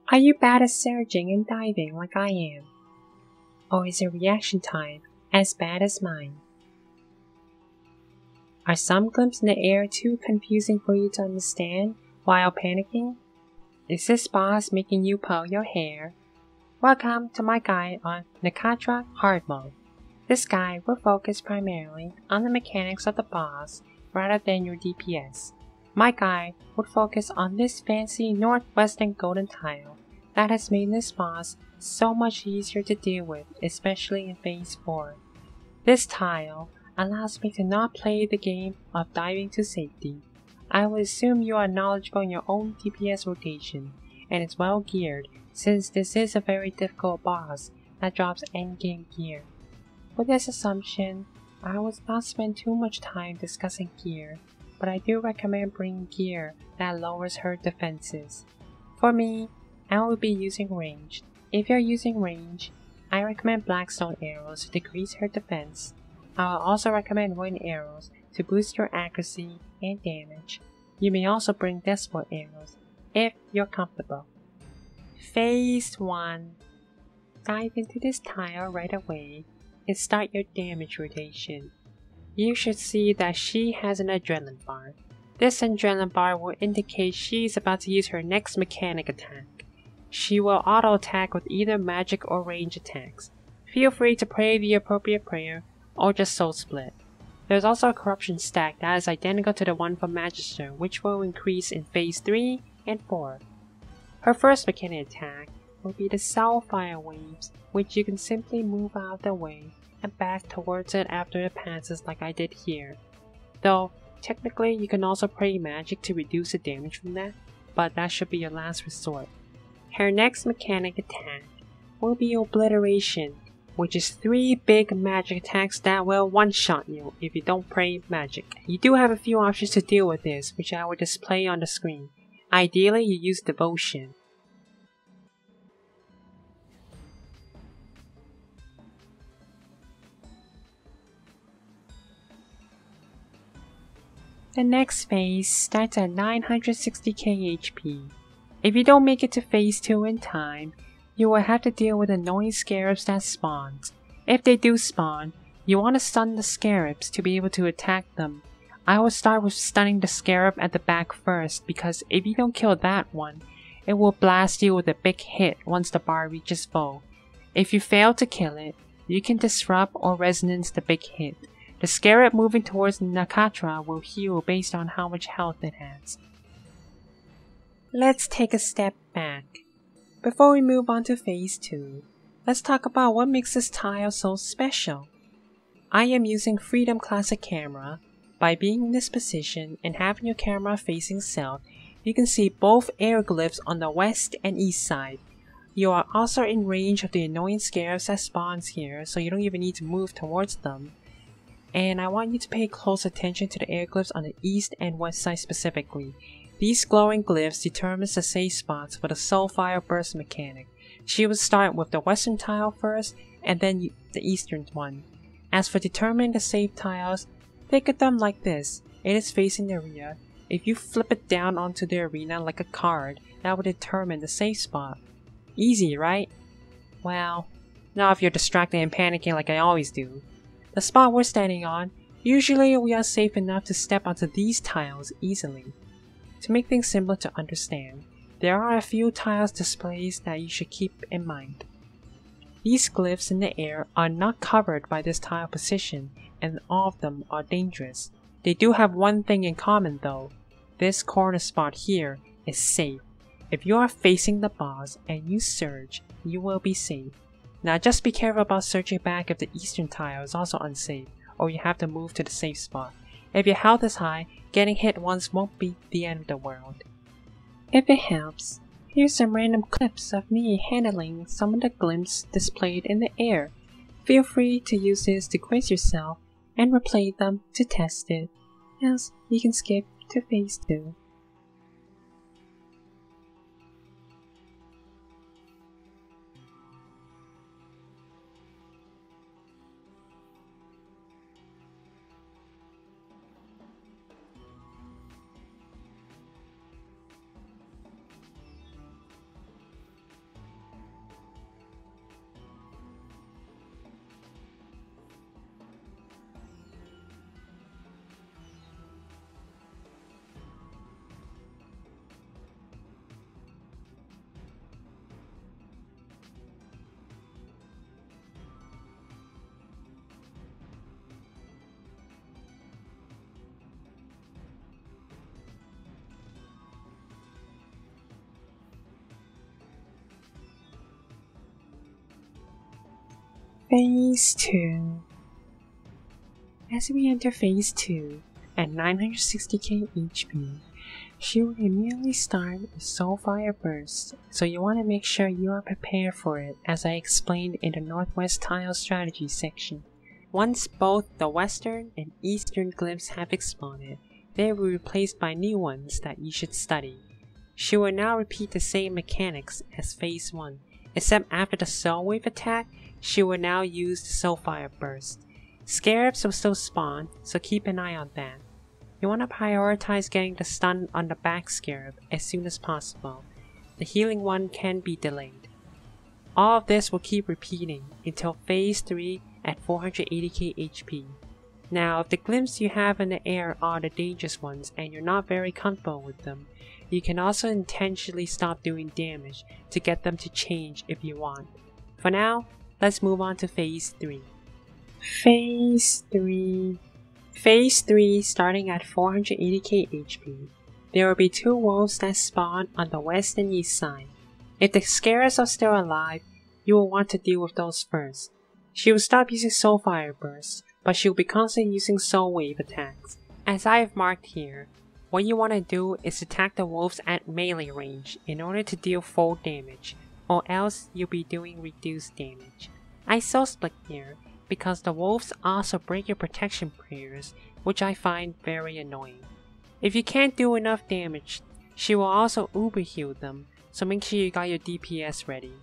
Are you bad at surging and diving like I am? Or is your reaction time as bad as mine? Are some glimpses in the air too confusing for you to understand while panicking? Is this boss making you pull your hair? Welcome to my guide on Nakatra Hard Mode. This guide will focus primarily on the mechanics of the boss rather than your DPS. My guide would focus on this fancy Northwestern golden tile that has made this boss so much easier to deal with, especially in Phase 4. This tile allows me to not play the game of diving to safety. I would assume you are knowledgeable in your own DPS rotation and is well geared, since this is a very difficult boss that drops endgame gear. With this assumption, I would not spend too much time discussing gear, but I do recommend bringing gear that lowers her defenses. For me, I will be using ranged. If you're using range, I recommend Blackstone arrows to decrease her defense. I will also recommend wooden arrows to boost your accuracy and damage. You may also bring Desperate arrows if you're comfortable. Phase 1. Dive into this tile right away and start your damage rotation. You should see that she has an adrenaline bar. This adrenaline bar will indicate she's about to use her next mechanic attack. She will auto-attack with either magic or range attacks. Feel free to pray the appropriate prayer or just soul split. There's also a corruption stack that is identical to the one from Magister, which will increase in Phase 3 and 4. Her first mechanic attack will be the Soulfire Waves, which you can simply move out of the way and back towards it after it passes like I did here. Though, technically you can also pray magic to reduce the damage from that, but that should be your last resort. Her next mechanic attack will be Obliteration, which is 3 big magic attacks that will one-shot you if you don't pray magic. You do have a few options to deal with this, which I will display on the screen. Ideally, you use Devotion. The next phase starts at 960k HP. If you don't make it to Phase 2 in time, you will have to deal with annoying scarabs that spawn. If they do spawn, you want to stun the scarabs to be able to attack them. I will start with stunning the scarab at the back first, because if you don't kill that one, it will blast you with a big hit once the bar reaches full. If you fail to kill it, you can disrupt or resonance the big hit. The scarab moving towards Nakatra will heal based on how much health it has. Let's take a step back. Before we move on to Phase 2, let's talk about what makes this tile so special. I am using Freedom Classic Camera. By being in this position and having your camera facing south, you can see both air glyphs on the west and east side. You are also in range of the annoying scarabs that spawns here, so you don't even need to move towards them. And I want you to pay close attention to the air glyphs on the east and west side specifically. These glowing glyphs determines the safe spots for the Soulfire Burst mechanic. She will start with the western tile first, and then the eastern one. As for determining the safe tiles, think of them like this. It is facing the rear. If you flip it down onto the arena like a card, that will determine the safe spot. Easy, right? Well, not if you're distracted and panicking like I always do. The spot we're standing on, usually we are safe enough to step onto these tiles easily. To make things simpler to understand, there are a few tiles displays that you should keep in mind. These glyphs in the air are not covered by this tile position, and all of them are dangerous. They do have one thing in common though. This corner spot here is safe. If you are facing the boss and you surge, you will be safe. Now just be careful about surging back if the eastern tile is also unsafe, or you have to move to the safe spot. If your health is high, getting hit once won't be the end of the world. If it helps, here's some random clips of me handling some of the glimpses displayed in the air. Feel free to use this to quiz yourself and replay them to test it. Else, you can skip to Phase 2. Phase 2. As we enter Phase 2, at 960k HP, she will immediately start a Soulfire Burst, so you want to make sure you are prepared for it as I explained in the Northwest Tile Strategy section. Once both the Western and Eastern glyphs have exploded, they will be replaced by new ones that you should study. She will now repeat the same mechanics as Phase 1, except after the Soul Wave attack, she will now use the Soulfire Burst. Scarabs will still spawn, so keep an eye on that. You want to prioritize getting the stun on the back scarab as soon as possible. The healing one can be delayed. All of this will keep repeating until Phase 3 at 480k HP. Now, if the glyphs you have in the air are the dangerous ones and you're not very comfortable with them, you can also intentionally stop doing damage to get them to change if you want. For now, let's move on to Phase 3. Phase 3. Phase 3 starting at 480k HP. There will be 2 wolves that spawn on the west and east side. If the scarabs are still alive, you will want to deal with those first. She will stop using Soulfire Bursts, but she will be constantly using Soul Wave attacks. As I have marked here, what you want to do is attack the wolves at melee range in order to deal full damage, or else you'll be doing reduced damage. I soul split here because the wolves also break your protection prayers, which I find very annoying. If you can't do enough damage, she will also uber heal them, so make sure you got your DPS ready.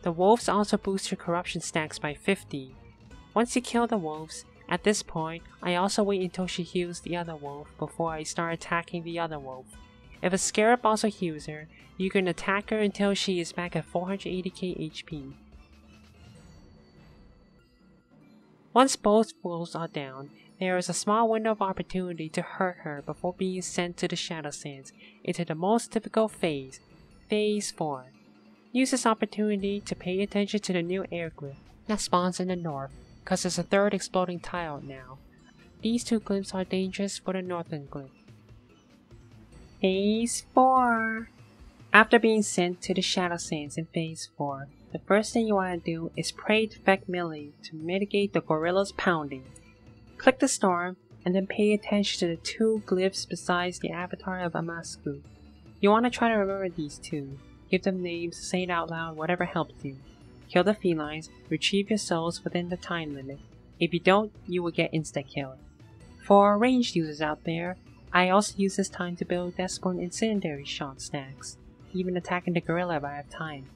The wolves also boost your corruption stacks by 50. Once you kill the wolves, at this point, I also wait until she heals the other wolf before I start attacking the other wolf. If a scarab also heals her, you can attack her until she is back at 480k HP. Once both wolves are down, there is a small window of opportunity to hurt her before being sent to the Shadow Sands into the most difficult phase, Phase 4. Use this opportunity to pay attention to the new air glyph that spawns in the north, cause there's a third exploding tile now. These 2 glyphs are dangerous for the northern glyph. Phase 4. After being sent to the Shadow Sands in Phase 4, the first thing you want to do is pray to effect melee to mitigate the gorilla's pounding. Click the storm, and then pay attention to the 2 glyphs besides the avatar of Amasku. You want to try to remember these 2. Give them names, say it out loud, whatever helps you. Kill the felines, retrieve your souls within the time limit. If you don't, you will get insta-killed. For ranged users out there, I also use this time to build Deathborn Incendiary shot stacks, even attacking the gorilla if I have time.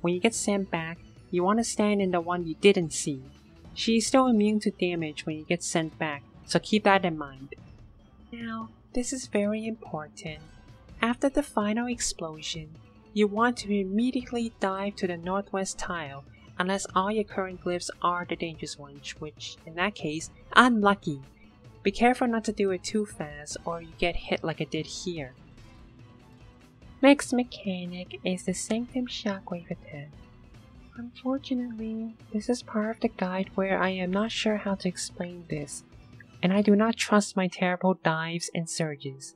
When you get sent back, you want to stand in the one you didn't see. She is still immune to damage when you get sent back, so keep that in mind. Now, this is very important. After the final explosion, you want to immediately dive to the northwest tile unless all your current glyphs are the dangerous ones, which, in that case, unlucky. Be careful not to do it too fast or you get hit like I did here. Next mechanic is the Sanctum Shockwave attack. Unfortunately, this is part of the guide where I am not sure how to explain this, and I do not trust my terrible dives and surges.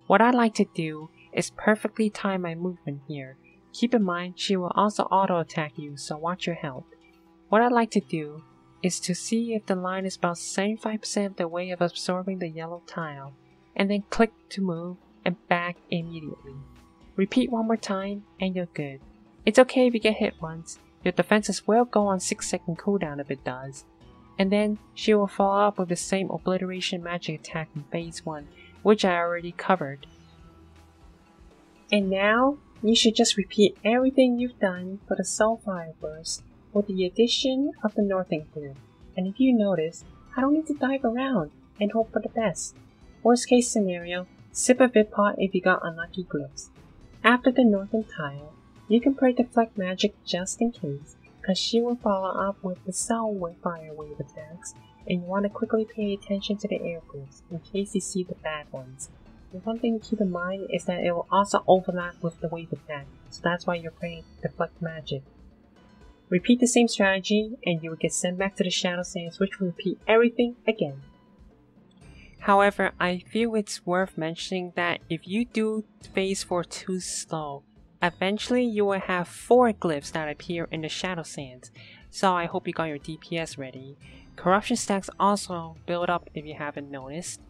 What I like to do is perfectly time my movement here. Keep in mind she will also auto attack you, so watch your health. What I like to do is to see if the line is about 75% of the way of absorbing the yellow tile, and then click to move and back immediately. Repeat one more time and you're good. It's okay if you get hit once, your defenses will go on 6-second cooldown if it does. And then she will follow up with the same obliteration magic attack in Phase 1, which I already covered. And now, you should just repeat everything you've done for the Soulfire Burst with the addition of the Northern Glyph. And if you notice, I don't need to dive around and hope for the best. Worst case scenario, sip a Vidpot if you got unlucky glyphs. After the Northern Tile, you can pray Deflect Magic just in case, cause she will follow up with the Soulfire Wave attacks, and you want to quickly pay attention to the air glyphs in case you see the bad ones. And one thing to keep in mind is that it will also overlap with the wave attack, so that's why you're praying Deflect Magic. Repeat the same strategy, and you will get sent back to the Shadow Sands, which will repeat everything again. However, I feel it's worth mentioning that if you do Phase 4 too slow, Eventually, you will have 4 glyphs that appear in the Shadow Sands, so I hope you got your DPS ready. Corruption stacks also build up if you haven't noticed.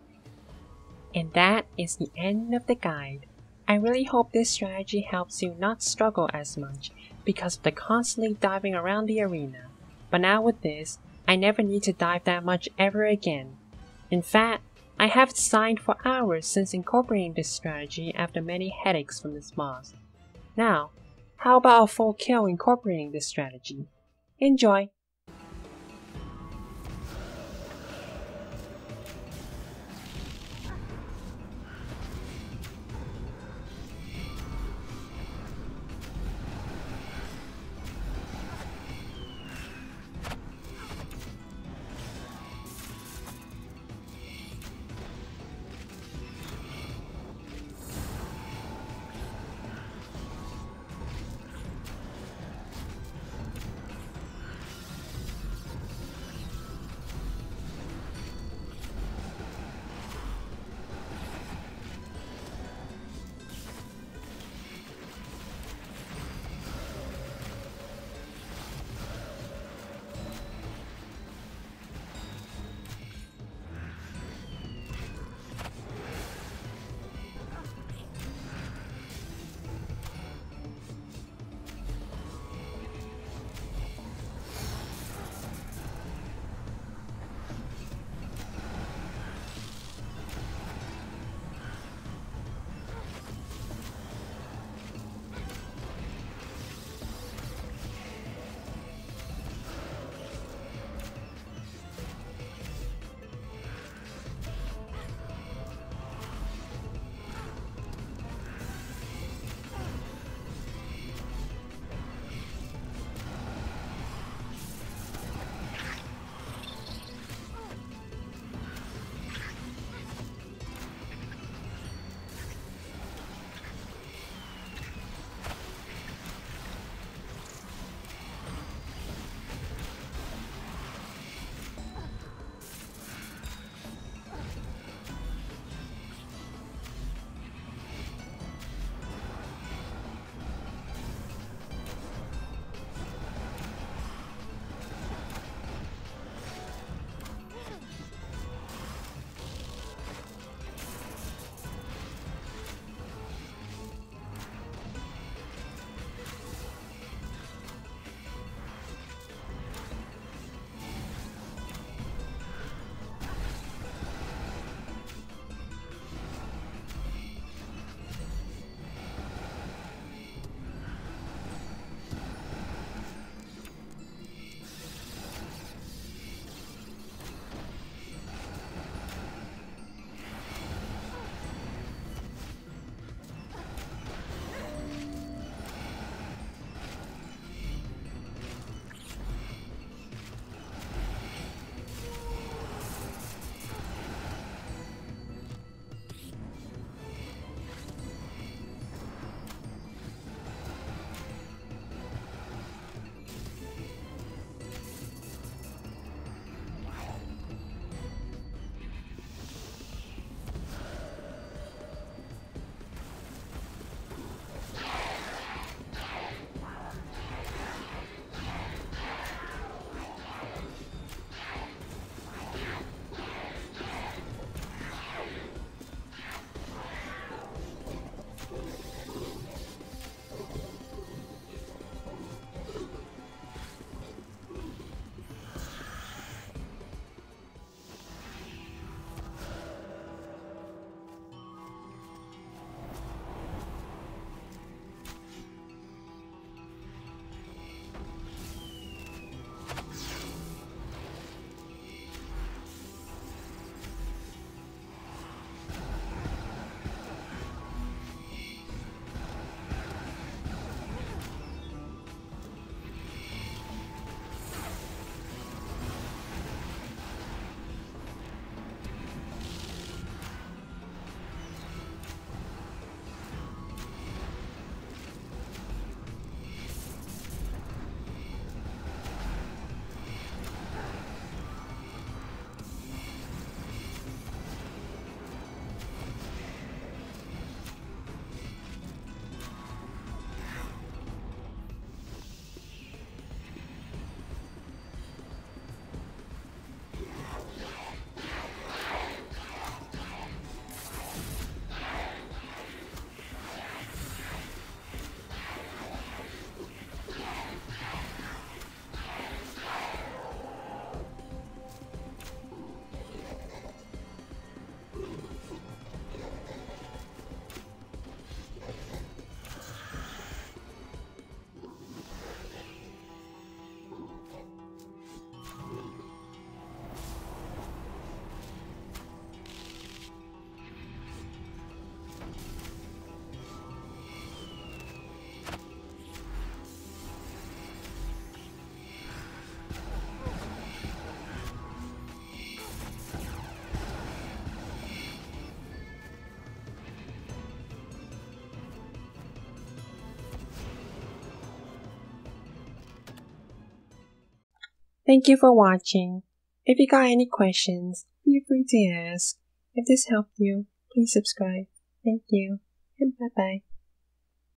And that is the end of the guide. I really hope this strategy helps you not struggle as much because of the constantly diving around the arena. But now with this, I never need to dive that much ever again. In fact, I haven't signed for hours since incorporating this strategy after many headaches from this boss. Now, how about a full kill incorporating this strategy? Enjoy! Thank you for watching. If you got any questions, feel free to ask. If this helped you, please subscribe. Thank you, and bye-bye.